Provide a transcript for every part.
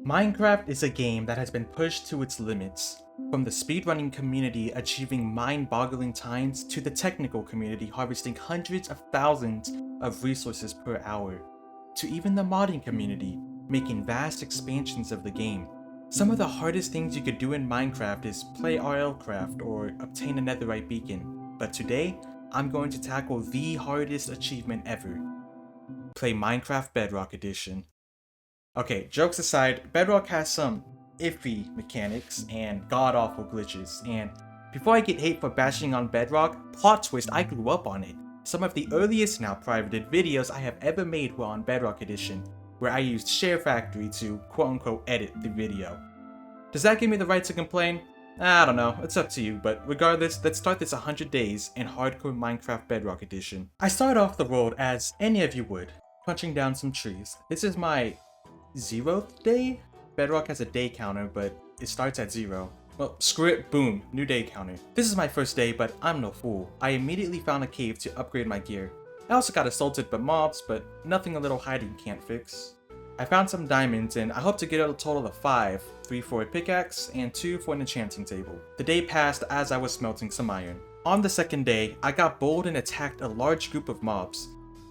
Minecraft is a game that has been pushed to its limits, from the speedrunning community achieving mind-boggling times to the technical community harvesting hundreds of thousands of resources per hour, to even the modding community making vast expansions of the game. Some of the hardest things you could do in Minecraft is play RLcraft or obtain a netherite beacon, but today I'm going to tackle the hardest achievement ever: play Minecraft Bedrock Edition. Okay, jokes aside, Bedrock has some iffy mechanics and god-awful glitches, and before I get hate for bashing on Bedrock, plot twist, I grew up on it. Some of the earliest now privated videos I have ever made were on Bedrock Edition, where I used Share Factory to quote-unquote edit the video. Does that give me the right to complain? I don't know, it's up to you, but regardless, let's start this 100 days in hardcore Minecraft Bedrock Edition. I start off the world as any of you would, punching down some trees. This is my 0th day? Bedrock has a day counter, but it starts at 0. Well, screw it, boom, new day counter. This is my first day, but I'm no fool. I immediately found a cave to upgrade my gear. I also got assaulted by mobs, but nothing a little hiding can't fix. I found some diamonds, and I hope to get a total of 5, 3 for a pickaxe, and 2 for an enchanting table. The day passed as I was smelting some iron. On the second day, I got bold and attacked a large group of mobs.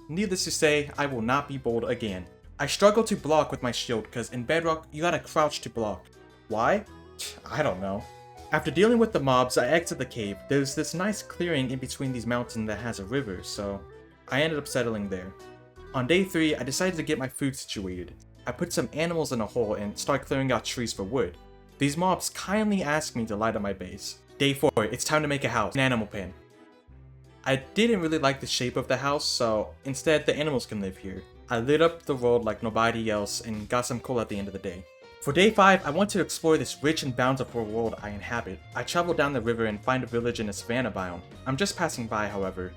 Needless to say, I will not be bold again. I struggled to block with my shield because in Bedrock, you gotta crouch to block. Why? I don't know. After dealing with the mobs, I exit the cave. There's this nice clearing in between these mountains that has a river, so I ended up settling there. On day 3, I decided to get my food situated. I put some animals in a hole and start clearing out trees for wood. These mobs kindly asked me to light up my base. Day 4, it's time to make a house, an animal pen. I didn't really like the shape of the house, so instead the animals can live here. I lit up the world like nobody else and got some coal at the end of the day. For day 5, I want to explore this rich and bountiful world I inhabit. I travel down the river and find a village in a savanna biome. I'm just passing by, however.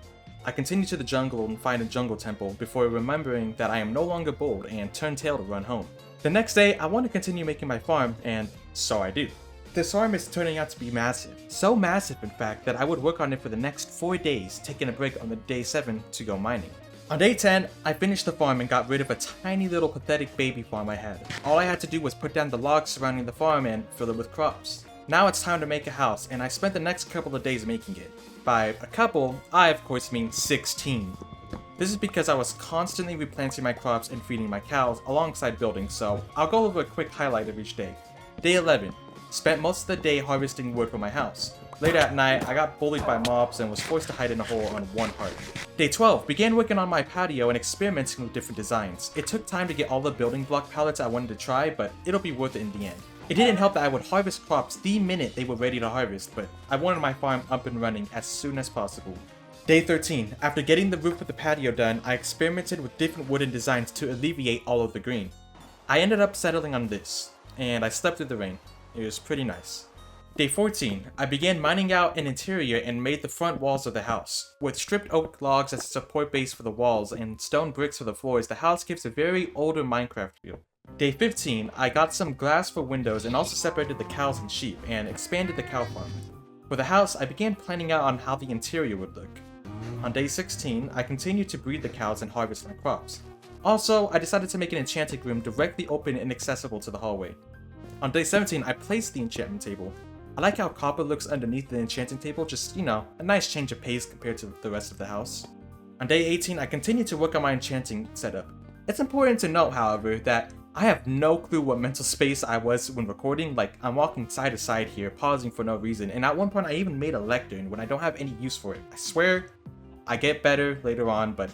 I continue to the jungle and find a jungle temple before remembering that I am no longer bold and turn tail to run home. The next day, I want to continue making my farm, and so I do. This farm is turning out to be massive. So massive, in fact, that I would work on it for the next 4 days, taking a break on the day 7 to go mining. On day 10, I finished the farm and got rid of a tiny little pathetic baby farm I had. All I had to do was put down the logs surrounding the farm and fill it with crops. Now it's time to make a house, and I spent the next couple of days making it. By a couple, I of course mean 16. This is because I was constantly replanting my crops and feeding my cows alongside building, so I'll go over a quick highlight of each day. Day 11, spent most of the day harvesting wood for my house. Later at night, I got bullied by mobs and was forced to hide in a hole on 1 heart. Day 12, began working on my patio and experimenting with different designs. It took time to get all the building block pallets I wanted to try, but it'll be worth it in the end. It didn't help that I would harvest crops the minute they were ready to harvest, but I wanted my farm up and running as soon as possible. Day 13, after getting the roof of the patio done, I experimented with different wooden designs to alleviate all of the green. I ended up settling on this, and I slept through the rain. It was pretty nice. Day 14, I began mining out an interior and made the front walls of the house. With stripped oak logs as a support base for the walls and stone bricks for the floors, the house gives a very older Minecraft feel. Day 15, I got some glass for windows and also separated the cows and sheep and expanded the cow farm. For the house, I began planning out on how the interior would look. On day 16, I continued to breed the cows and harvest my crops. Also, I decided to make an enchanting room directly open and accessible to the hallway. On day 17, I placed the enchantment table. I like how copper looks underneath the enchanting table, just, you know, a nice change of pace compared to the rest of the house. On day 18, I continued to work on my enchanting setup. It's important to note, however, that I have no clue what mental space I was when recording. Like, I'm walking side to side here, pausing for no reason, and at one point I even made a lectern when I don't have any use for it. I swear, I get better later on, but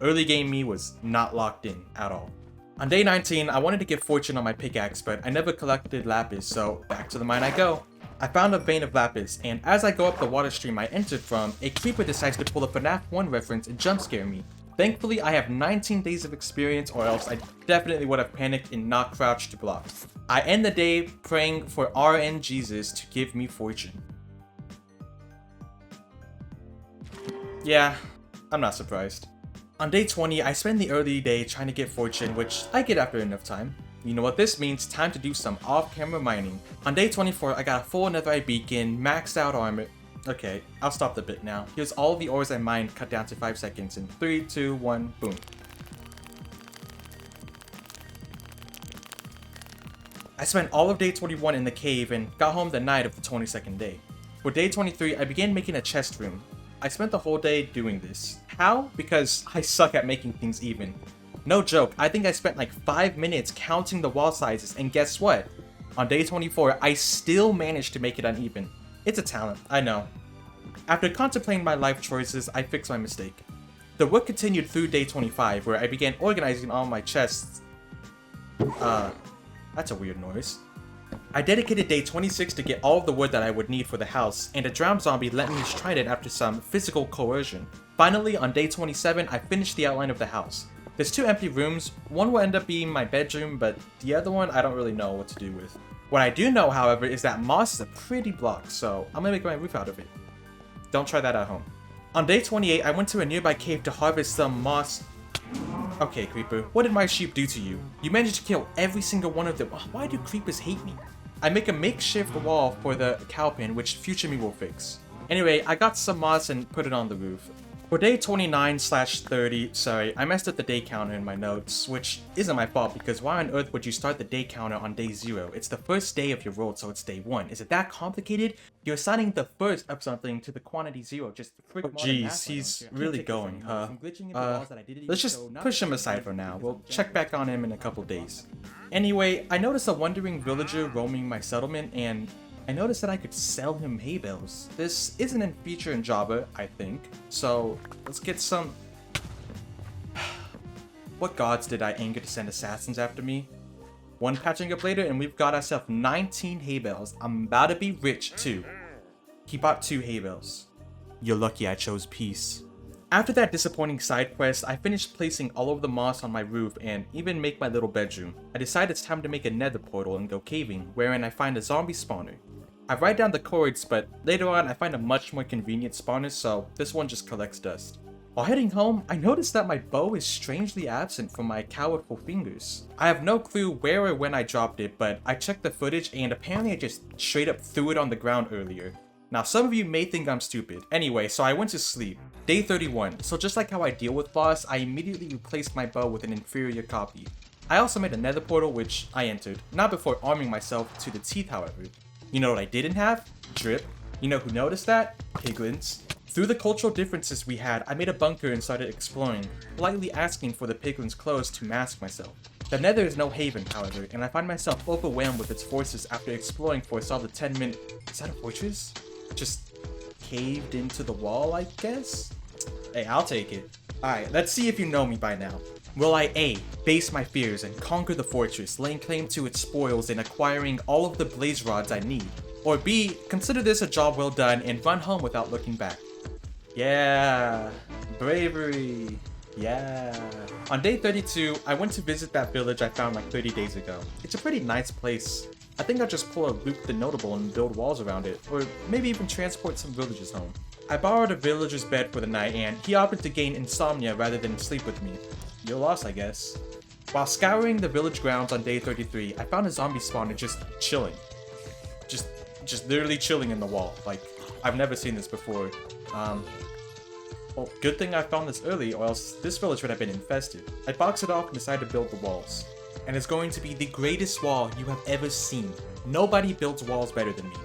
early game me was not locked in at all. On day 19, I wanted to get fortune on my pickaxe, but I never collected lapis, so back to the mine I go. I found a vein of lapis, and as I go up the water stream I entered from, a creeper decides to pull a FNAF 1 reference and jump scare me. Thankfully, I have 19 days of experience, or else I definitely would have panicked and not crouched to block. I end the day praying for RN Jesus to give me fortune. Yeah, I'm not surprised. On day 20, I spend the early day trying to get fortune, which I get after enough time. You know what this means, time to do some off-camera mining. On day 24, I got a full netherite beacon, maxed out armor. Okay, I'll stop the bit now. Here's all the ores I mined cut down to 5 seconds in 3, 2, 1, boom. I spent all of day 21 in the cave and got home the night of the 22nd day. For day 23, I began making a chest room. I spent the whole day doing this. How? Because I suck at making things even. No joke, I think I spent like 5 minutes counting the wall sizes, and guess what? On day 24, I still managed to make it uneven. It's a talent, I know. After contemplating my life choices, I fixed my mistake. The work continued through day 25, where I began organizing all my chests. That's a weird noise. I dedicated day 26 to get all of the wood that I would need for the house, and a drowned zombie let me try it after some physical coercion. Finally, on day 27, I finished the outline of the house. There's 2 empty rooms. One will end up being my bedroom, but the other one I don't really know what to do with. What I do know, however, is that moss is a pretty block, so I'm gonna make my roof out of it. Don't try that at home. On day 28, I went to a nearby cave to harvest some moss. Okay, Creeper, what did my sheep do to you? You managed to kill every single one of them. Why do creepers hate me? I make a makeshift wall for the cow pen, which future me will fix. Anyway, I got some moss and put it on the roof. For day 29/30, sorry, I messed up the day counter in my notes, which isn't my fault because why on earth would you start the day counter on day 0? It's the first day of your world, so it's day 1. Is it that complicated? You're assigning the first of something to the quantity 0. Just jeez, he's really going, huh? Let's just push him aside for now. We'll check back on him in a couple days. Anyway, I noticed a wandering villager roaming my settlement, and I noticed that I could sell him hay bales. This isn't a feature in Java, I think, so let's get some... What gods did I anger to send assassins after me? One patching up later and we've got ourselves 19 hay bales. I'm about to be rich too. He bought 2 hay bales. You're lucky I chose peace. After that disappointing side quest, I finished placing all of the moss on my roof and even make my little bedroom. I decided it's time to make a nether portal and go caving, wherein I find a zombie spawner. I write down the coords, but later on I find a much more convenient spawner, so this one just collects dust. While heading home, I noticed that my bow is strangely absent from my cowardful fingers. I have no clue where or when I dropped it, but I checked the footage and apparently I just straight up threw it on the ground earlier. Now some of you may think I'm stupid. Anyway, so I went to sleep. Day 31, so just like how I deal with boss, I immediately replaced my bow with an inferior copy. I also made a nether portal which I entered, not before arming myself to the teeth however. You know what I didn't have? Drip. You know who noticed that? Piglins. Through the cultural differences we had, I made a bunker and started exploring, politely asking for the piglins' clothes to mask myself. The nether is no haven, however, and I find myself overwhelmed with its forces after exploring for a solid 10 minutes. Is that a fortress? Just caved into the wall, I guess? Hey, I'll take it. Alright, let's see if you know me by now. Will I A. Face my fears and conquer the fortress, laying claim to its spoils and acquiring all of the blaze rods I need? Or B. Consider this a job well done and run home without looking back? Yeah, bravery, yeah. On day 32, I went to visit that village I found like 30 days ago. It's a pretty nice place. I think I'll just pull a Luke the Notable and build walls around it, or maybe even transport some villagers home. I borrowed a villager's bed for the night and he opted to gain insomnia rather than sleep with me. Your loss, I guess. While scouring the village grounds on day 33, I found a zombie spawner just chilling. Just literally chilling in the wall. Like, I've never seen this before. Well, good thing I found this early, or else this village would have been infested. I boxed it off and decided to build the walls. And it's going to be the greatest wall you have ever seen. Nobody builds walls better than me.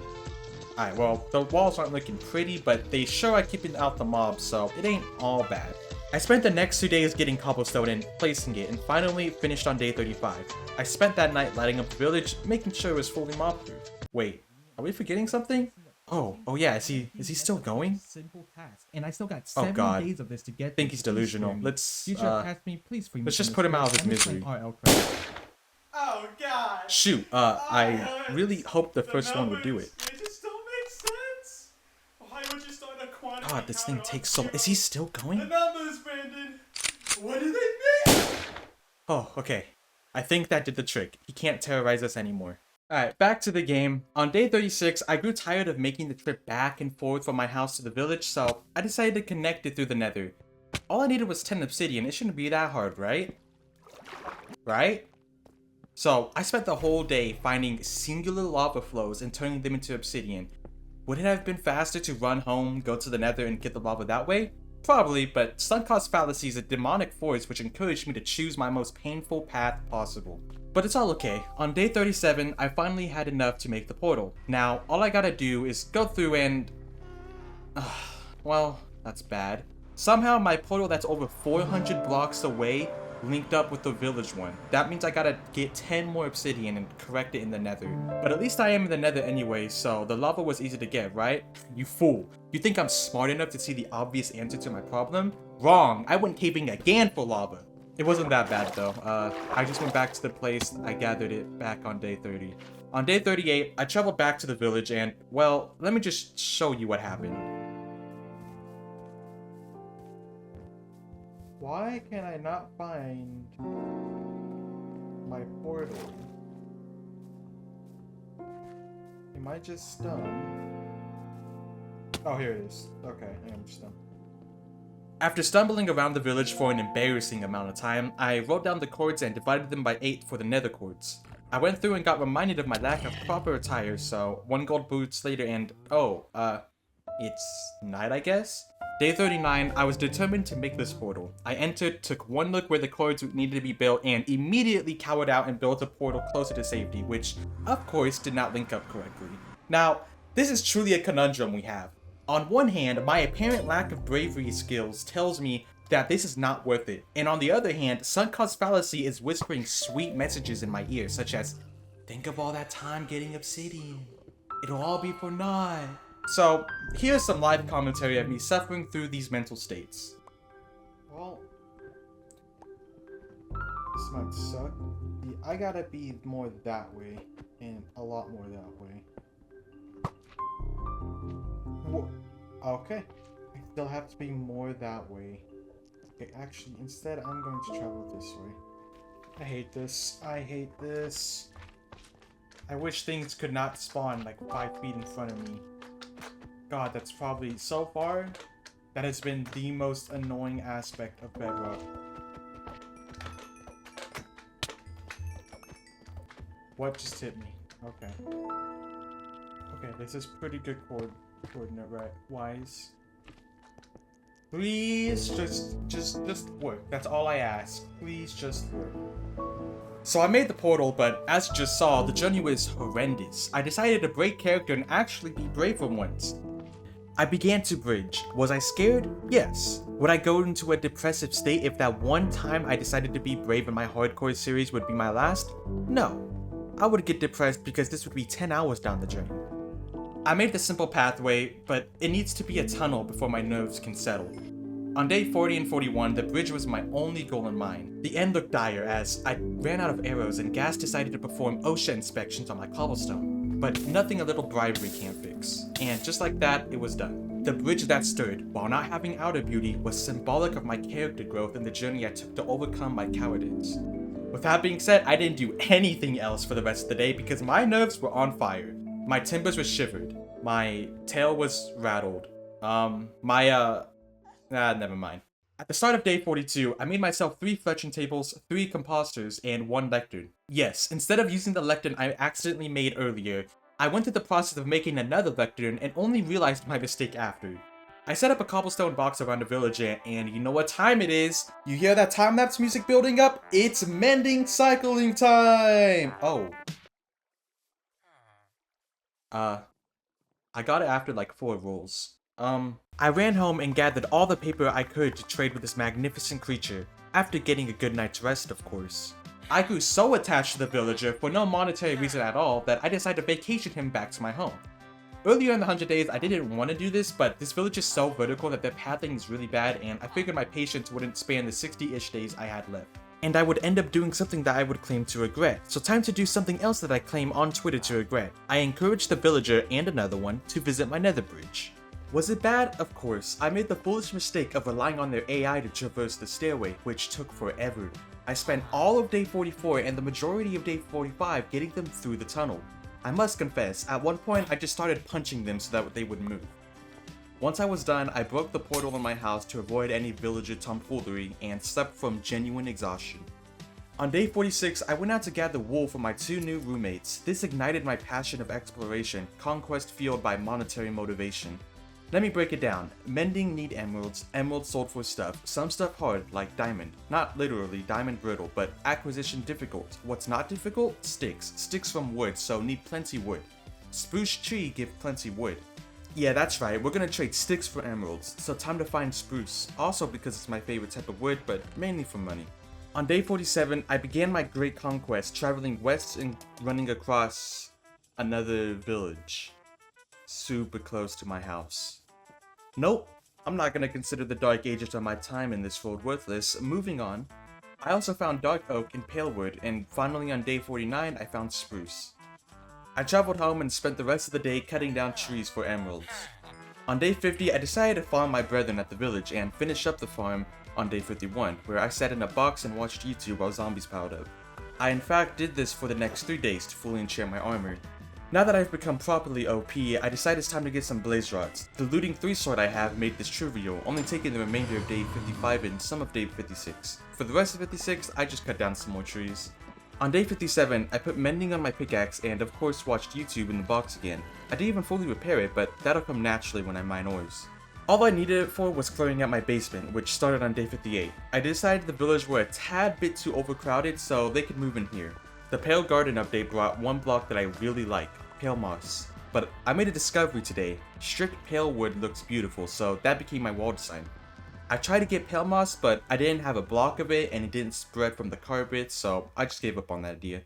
Alright, well, the walls aren't looking pretty, but they sure are keeping out the mobs, so it ain't all bad. I spent the next 2 days getting cobblestone and placing it, and finally finished on day 35. I spent that night lighting up the village, making sure it was fully mob-proof. Wait, are we forgetting something? Oh yeah, is he still going? Simple task, and I still got 7 days of this to get. I think he's delusional. Let's let's just put him out of his misery. Oh god. Shoot, I really hoped the first one would do it. They just don't make sense. Why would you start a quantity? God, this thing takes so. Is he still The going? numbers, Brandon. What do they mean? Oh, okay. I think that did the trick. He can't terrorize us anymore. Alright, back to the game. On day 36, I grew tired of making the trip back and forth from my house to the village, so I decided to connect it through the nether. All I needed was 10 obsidian. It shouldn't be that hard, right? Right? So, I spent the whole day finding singular lava flows and turning them into obsidian. Would it have been faster to run home, go to the nether, and get the lava that way? Probably, but sun caused fallacy is a demonic force which encouraged me to choose my most painful path possible. But it's all okay. On day 37, I finally had enough to make the portal. Now, all I gotta do is go through and... well, that's bad. Somehow my portal that's over 400 blocks away linked up with the village one. That means I gotta get 10 more obsidian and correct it in the nether. But at least I am in the nether anyway, so the lava was easy to get, right? You fool. You think I'm smart enough to see the obvious answer to my problem? Wrong. I went caving again for lava. It wasn't that bad though. I just went back to the place I gathered it back on day 30. On day 38, I traveled back to the village and, well, let me just show you what happened. Why can I not find my portal? Am I just stunned? Oh, here it is. Okay, I am stunned. After stumbling around the village for an embarrassing amount of time, I wrote down the chords and divided them by 8 for the nether chords. I went through and got reminded of my lack of proper attire, so 1 gold boots later and it's night, I guess? Day 39, I was determined to make this portal. I entered, took 1 look where the chords needed to be built, and immediately cowered out and built a portal closer to safety, which, of course, did not link up correctly. Now, this is truly a conundrum we have. On one hand, my apparent lack of bravery skills tells me that this is not worth it. And on the other hand, sunk cost fallacy is whispering sweet messages in my ear, such as, think of all that time getting obsidian. It'll all be for naught. So, here's some live commentary of me suffering through these mental states. Well, this might suck. I gotta be more that way, and a lot more that way. Okay, I still have to be more that way. Okay, actually, instead I'm going to travel this way. I hate this. I hate this. I wish things could not spawn like 5 feet in front of me. God, that's probably, so far, that has been the most annoying aspect of Bedrock. What just hit me? Okay. Okay, this is pretty good coordinate, right? Wise. Please just work. That's all I ask. Please just work. So I made the portal, but as you just saw, the journey was horrendous. I decided to break character and actually be brave for once. I began to bridge. Was I scared? Yes. Would I go into a depressive state if that one time I decided to be brave in my hardcore series would be my last? No. I would get depressed because this would be 10 hours down the journey. I made the simple pathway, but it needs to be a tunnel before my nerves can settle. On day 40 and 41, the bridge was my only goal in mind. The end looked dire as I ran out of arrows and Gas decided to perform OSHA inspections on my cobblestone. But nothing a little bribery can't fix. And just like that, it was done. The bridge that stood, while not having outer beauty, was symbolic of my character growth and the journey I took to overcome my cowardice. With that being said, I didn't do anything else for the rest of the day because my nerves were on fire. My timbers were shivered. My tail was rattled. Never mind. At the start of day 42, I made myself 3 fletching tables, 3 composters, and 1 lectern. Yes, instead of using the lectern I accidentally made earlier, I went through the process of making another lectern and only realized my mistake after. I set up a cobblestone box around the village and you know what time it is? You hear that time-lapse music building up? It's mending cycling time! Oh. I got it after like 4 rolls. I ran home and gathered all the paper I could to trade with this magnificent creature, after getting a good night's rest, of course. I grew so attached to the villager for no monetary reason at all that I decided to vacation him back to my home. Earlier in the 100 days, I didn't want to do this, but this village is so vertical that the pathing is really bad and I figured my patience wouldn't span the 60-ish days I had left. And I would end up doing something that I would claim to regret, so time to do something else that I claim on Twitter to regret. I encouraged the villager and another one to visit my nether bridge. Was it bad? Of course. I made the foolish mistake of relying on their AI to traverse the stairway, which took forever. I spent all of day 44 and the majority of day 45 getting them through the tunnel. I must confess, at one point I just started punching them so that they would move. Once I was done, I broke the portal in my house to avoid any villager tomfoolery and slept from genuine exhaustion. On day 46, I went out to gather wool for my 2 new roommates. This ignited my passion of exploration, conquest fueled by monetary motivation. Let me break it down. Mending need emeralds, emeralds sold for stuff, some stuff hard like diamond. Not literally diamond brittle, but acquisition difficult. What's not difficult? Sticks. Sticks from wood, so need plenty wood. Spruce tree give plenty wood. Yeah, that's right, we're gonna trade sticks for emeralds, so time to find spruce. Also because it's my favorite type of wood, but mainly for money. On day 47, I began my great conquest, traveling west and running across another village. Super close to my house. Nope, I'm not gonna consider the dark ages of my time in this world worthless. Moving on. I also found dark oak and pale wood, and finally on day 49, I found spruce. I traveled home and spent the rest of the day cutting down trees for emeralds. On day 50, I decided to farm my brethren at the village and finish up the farm on day 51, where I sat in a box and watched YouTube while zombies piled up. I in fact did this for the next 3 days to fully enchant my armor. Now that I've become properly OP, I decided it's time to get some blaze rods. The looting 3 sword I have made this trivial, only taking the remainder of day 55 and some of day 56. For the rest of 56, I just cut down some more trees. On day 57, I put mending on my pickaxe and of course watched YouTube in the box again. I didn't even fully repair it, but that'll come naturally when I mine ores. All I needed it for was clearing out my basement, which started on day 58. I decided the village were a tad bit too overcrowded, so they could move in here. The Pale Garden update brought one block that I really like, pale moss. But I made a discovery today. Strict pale wood looks beautiful, so that became my wall design. I tried to get pale moss, but I didn't have a block of it and it didn't spread from the carpet, so I just gave up on that idea.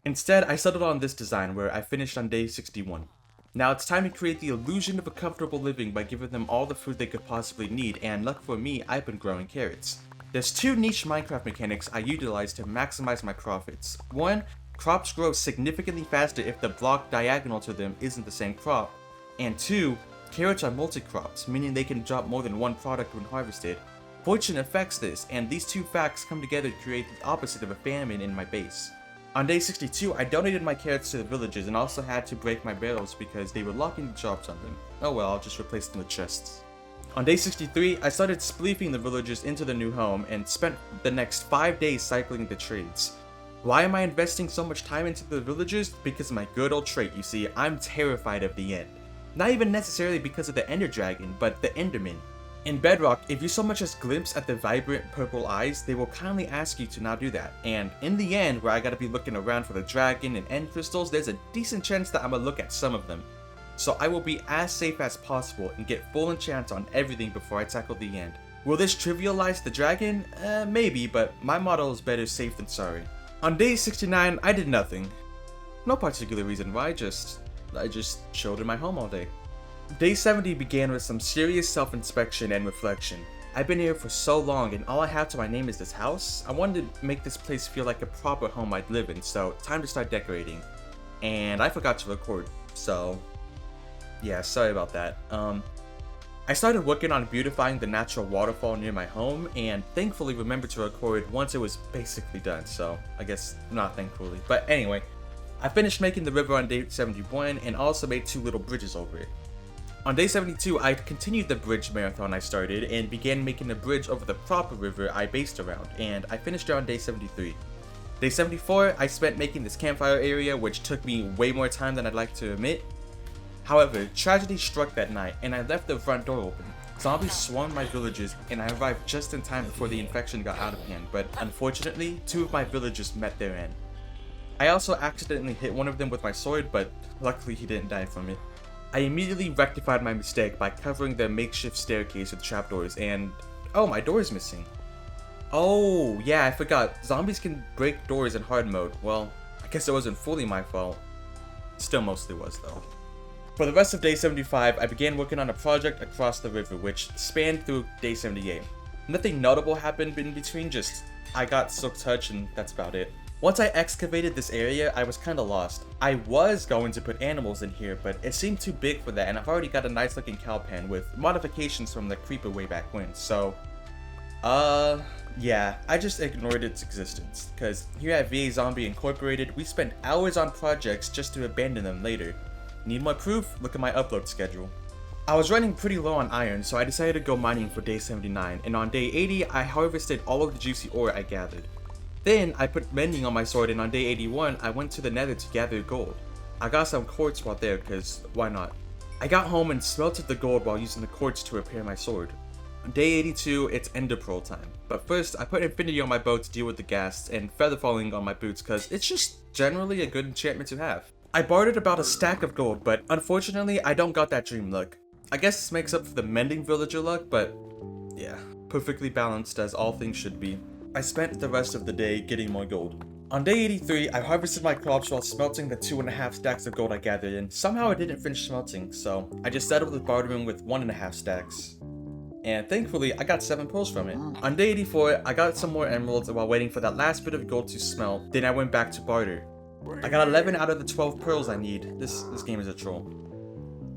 Instead, I settled on this design where I finished on day 61. Now it's time to create the illusion of a comfortable living by giving them all the food they could possibly need, and luck for me, I've been growing carrots. There's 2 niche Minecraft mechanics I utilize to maximize my profits. 1, crops grow significantly faster if the block diagonal to them isn't the same crop. And 2, carrots are multi-crops, meaning they can drop more than one product when harvested. Fortune affects this, and these 2 facts come together to create the opposite of a famine in my base. On day 62, I donated my carrots to the villagers and also had to break my barrels because they were locking the drops on them. Oh well, I'll just replace them with chests. On day 63, I started spleefing the villagers into the new home and spent the next 5 days cycling the trades. Why am I investing so much time into the villagers? Because of my good old trait, you see, I'm terrified of the end. Not even necessarily because of the Ender Dragon, but the Enderman. In Bedrock, if you so much as glimpse at the vibrant purple eyes, they will kindly ask you to not do that. And in the end, where I gotta be looking around for the dragon and end crystals, there's a decent chance that I'm gonna look at some of them. So I will be as safe as possible and get full enchant on everything before I tackle the end. Will this trivialize the dragon? Maybe, but my motto is better safe than sorry. On day 69, I did nothing. No particular reason why, I just chilled in my home all day. Day 70 began with some serious self-inspection and reflection. I've been here for so long and all I have to my name is this house. I wanted to make this place feel like a proper home I'd live in, so time to start decorating. And I forgot to record, so yeah, sorry about that. I started working on beautifying the natural waterfall near my home and thankfully remembered to record once it was basically done, so I guess not thankfully. But anyway, I finished making the river on day 71 and also made 2 little bridges over it. On day 72, I continued the bridge marathon I started and began making a bridge over the proper river I based around, and I finished around day 73. Day 74, I spent making this campfire area, which took me way more time than I'd like to admit. However, tragedy struck that night, and I left the front door open. Zombies swarmed my villages, and I arrived just in time before the infection got out of hand, but unfortunately, 2 of my villagers met their end. I also accidentally hit one of them with my sword, but luckily he didn't die from it. I immediately rectified my mistake by covering the makeshift staircase with trapdoors and oh, my door is missing. Oh, yeah, I forgot. Zombies can break doors in hard mode. Well, I guess it wasn't fully my fault. Still mostly was though. For the rest of day 75, I began working on a project across the river which spanned through day 78. Nothing notable happened in between, just I got Silk Touch and that's about it. Once I excavated this area, I was kinda lost. I was going to put animals in here, but it seemed too big for that, and I've already got a nice looking cow pen with modifications from the creeper way back when, so yeah, I just ignored its existence, cause here at VA Zombie Incorporated, we spend hours on projects just to abandon them later. Need more proof? Look at my upload schedule. I was running pretty low on iron, so I decided to go mining for day 79, and on day 80, I harvested all of the juicy ore I gathered. Then, I put mending on my sword, and on day 81, I went to the nether to gather gold. I got some quartz while there, cause why not? I got home and smelted the gold while using the quartz to repair my sword. On day 82, it's ender pearl time. But first, I put infinity on my bow to deal with the ghast, and feather falling on my boots cause it's just generally a good enchantment to have. I bartered about a stack of gold, but unfortunately, I don't got that dream luck. I guess this makes up for the mending villager luck, but yeah, perfectly balanced as all things should be. I spent the rest of the day getting more gold. On day 83, I harvested my crops while smelting the 2.5 stacks of gold I gathered, and somehow I didn't finish smelting, so I just settled with bartering with 1.5 stacks. And thankfully, I got 7 pearls from it. On day 84, I got some more emeralds while waiting for that last bit of gold to smelt, then I went back to barter. I got 11 out of the 12 pearls I need. This game is a troll.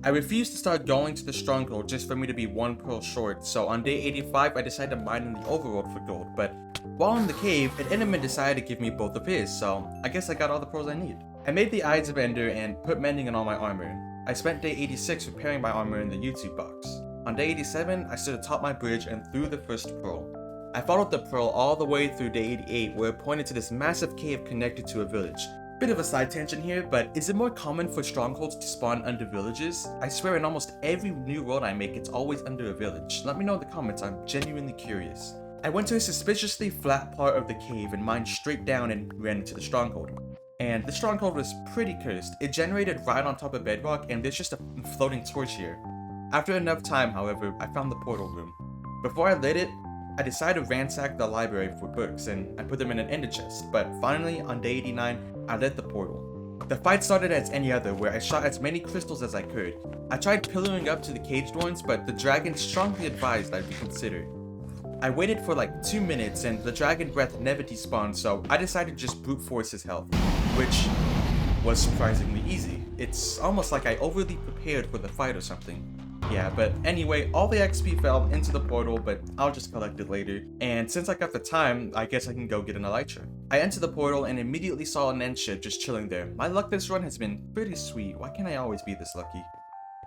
I refused to start going to the stronghold just for me to be 1 pearl short, so on day 85 I decided to mine in the overworld for gold, but while in the cave, an enderman decided to give me both of his, so I guess I got all the pearls I need. I made the Eyes of Ender and put mending in all my armor. I spent day 86 repairing my armor in the YouTube box. On day 87, I stood atop my bridge and threw the first pearl. I followed the pearl all the way through day 88 where it pointed to this massive cave connected to a village. Bit of a side tangent here, but is it more common for strongholds to spawn under villages? I swear in almost every new world I make, it's always under a village. Let me know in the comments, I'm genuinely curious. I went to a suspiciously flat part of the cave and mined straight down and ran into the stronghold. And the stronghold was pretty cursed. It generated right on top of bedrock and there's just a floating torch here. After enough time, however, I found the portal room. Before I lit it, I decided to ransack the library for books and I put them in an ender chest, but finally on day 89, I lit the portal. The fight started as any other, where I shot as many crystals as I could. I tried pillaring up to the caged ones, but the dragon strongly advised I reconsider. I waited for like 2 minutes and the dragon breath never despawned, so I decided to just brute force his health, which was surprisingly easy. It's almost like I overly prepared for the fight or something. Yeah, but anyway, all the XP fell into the portal, but I'll just collect it later. And since I got the time, I guess I can go get an elytra. I entered the portal and immediately saw an end ship just chilling there. My luck this run has been pretty sweet. Why can't I always be this lucky?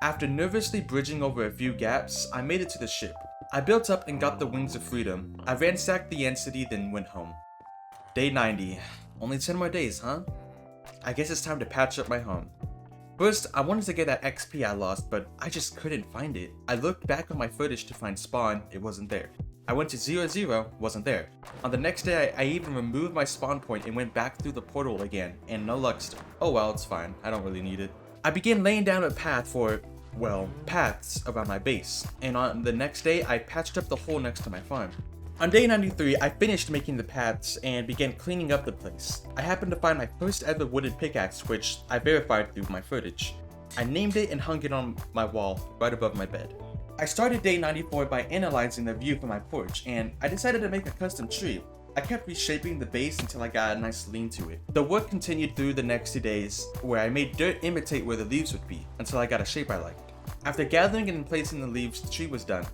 After nervously bridging over a few gaps, I made it to the ship. I built up and got the Wings of Freedom. I ransacked the end city, then went home. Day 90. Only 10 more days, huh? I guess it's time to patch up my home. First, I wanted to get that XP I lost, but I just couldn't find it. I looked back on my footage to find spawn, it wasn't there. I went to 0-0, wasn't there. On the next day, I even removed my spawn point and went back through the portal again, and no luck still. Oh well, it's fine, I don't really need it. I began laying down a path for, well, paths around my base, and on the next day, I patched up the hole next to my farm. On day 93, I finished making the paths and began cleaning up the place. I happened to find my first ever wooden pickaxe, which I verified through my footage. I named it and hung it on my wall right above my bed. I started day 94 by analyzing the view from my porch, and I decided to make a custom tree. I kept reshaping the base until I got a nice lean to it. The work continued through the next 2 days, where I made dirt imitate where the leaves would be, until I got a shape I liked. After gathering and placing the leaves, the tree was done.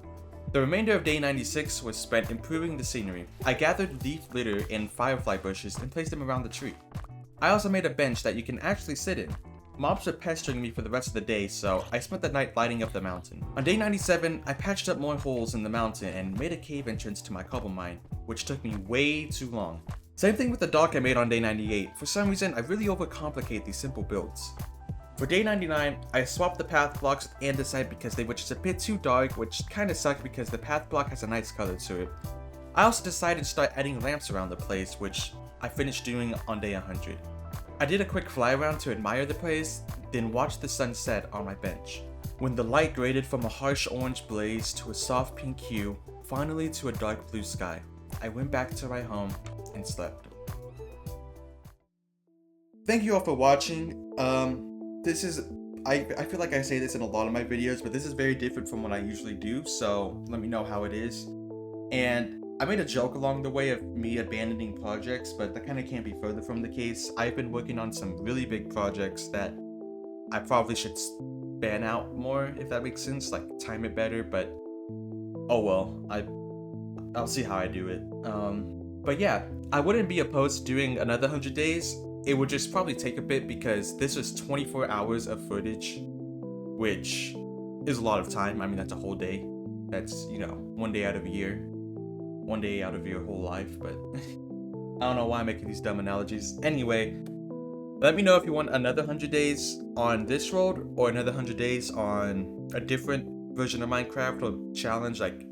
The remainder of day 96 was spent improving the scenery. I gathered leaf litter and firefly bushes and placed them around the tree. I also made a bench that you can actually sit in. Mobs were pestering me for the rest of the day, so I spent the night lighting up the mountain. On day 97, I patched up more holes in the mountain and made a cave entrance to my cobble mine, which took me way too long. Same thing with the dock I made on day 98. For some reason, I really overcomplicate these simple builds. For day 99, I swapped the path blocks with andesite because they were just a bit too dark, which kinda sucked because the path block has a nice color to it. I also decided to start adding lamps around the place, which I finished doing on day 100. I did a quick fly around to admire the place, then watched the sun set on my bench. When the light graded from a harsh orange blaze to a soft pink hue, finally to a dark blue sky, I went back to my home and slept. Thank you all for watching. I feel like I say this in a lot of my videos, but this is very different from what I usually do, so let me know how it is. And I made a joke along the way of me abandoning projects, but that kind of can't be further from the case. I've been working on some really big projects that I probably should span out more, if that makes sense, like time it better, but oh well, I'll see how I do it. But yeah, I wouldn't be opposed to doing another 100 days. It would just probably take a bit because this was 24 hours of footage, which is a lot of time. I mean, that's a whole day. That's, you know, 1 day out of a year. 1 day out of your whole life, but I don't know why I'm making these dumb analogies. Anyway, Let me know if you want another 100 days on this road or another 100 days on a different version of Minecraft or challenge like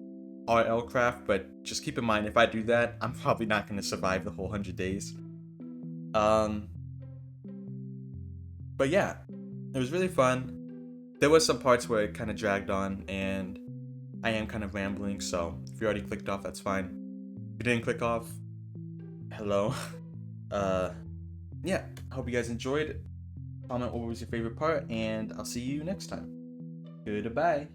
RL Craft, but just keep in mind if I do that, I'm probably not going to survive the whole 100 days. But yeah, it was really fun. There was some parts where it kind of dragged on and I am kind of rambling, so if you already clicked off, that's fine. If you didn't click off, hello. Yeah, I hope you guys enjoyed. Comment what was your favorite part, and I'll see you next time. Goodbye.